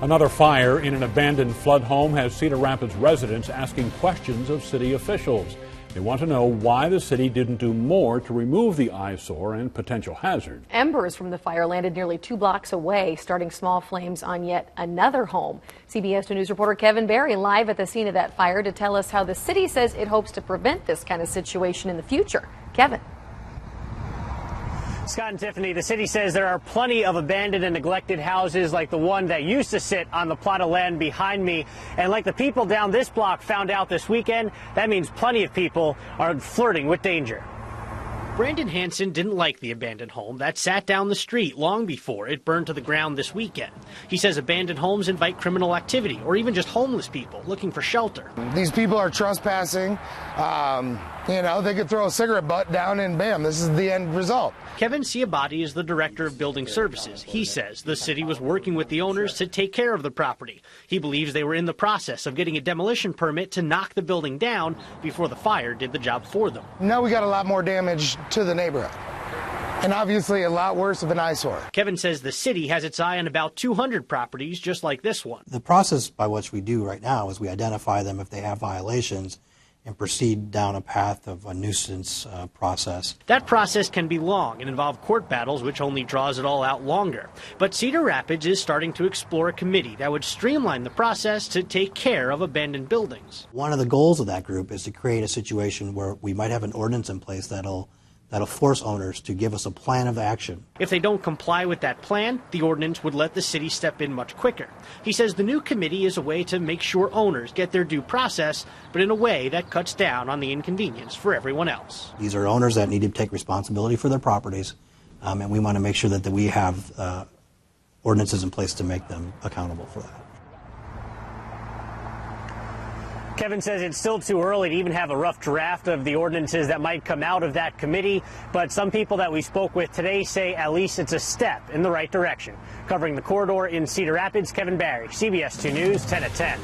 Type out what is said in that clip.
Another fire in an abandoned flood home has Cedar Rapids residents asking questions of city officials. They want to know why the city didn't do more to remove the eyesore and potential hazard. Embers from the fire landed nearly 2 blocks away, starting small flames on yet another home. CBS 2 News reporter Kevin Barry live at the scene of that fire to tell us how the city says it hopes to prevent this kind of situation in the future. Kevin. Scott and Tiffany, the city says there are plenty of abandoned and neglected houses like the one that used to sit on the plot of land behind me. And like the people down this block found out this weekend, that means plenty of people are flirting with danger. Brandon Hansen didn't like the abandoned home that sat down the street long before it burned to the ground this weekend. He says abandoned homes invite criminal activity or even just homeless people looking for shelter. These people are trespassing. They could throw a cigarette butt down and bam, this is the end result. Kevin Ciabatti is the director of building services. He says the city was working with the owners to take care of the property. He believes they were in the process of getting a demolition permit to knock the building down before the fire did the job for them. Now we got a lot more damage to the neighborhood, and obviously a lot worse of an eyesore. Kevin says the city has its eye on about 200 properties just like this one. The process by which we do right now is we identify them if they have violations and proceed down a path of a nuisance process. That process can be long and involve court battles, which only draws it all out longer. But Cedar Rapids is starting to explore a committee that would streamline the process to take care of abandoned buildings. One of the goals of that group is to create a situation where we might have an ordinance in place that'll force owners to give us a plan of action. If they don't comply with that plan, the ordinance would let the city step in much quicker. He says the new committee is a way to make sure owners get their due process, but in a way that cuts down on the inconvenience for everyone else. These are owners that need to take responsibility for their properties, and we want to make sure that we have ordinances in place to make them accountable for that. Kevin says it's still too early to even have a rough draft of the ordinances that might come out of that committee, but some people that we spoke with today say at least it's a step in the right direction. Covering the corridor in Cedar Rapids, Kevin Barry, CBS 2 News, 10 at 10.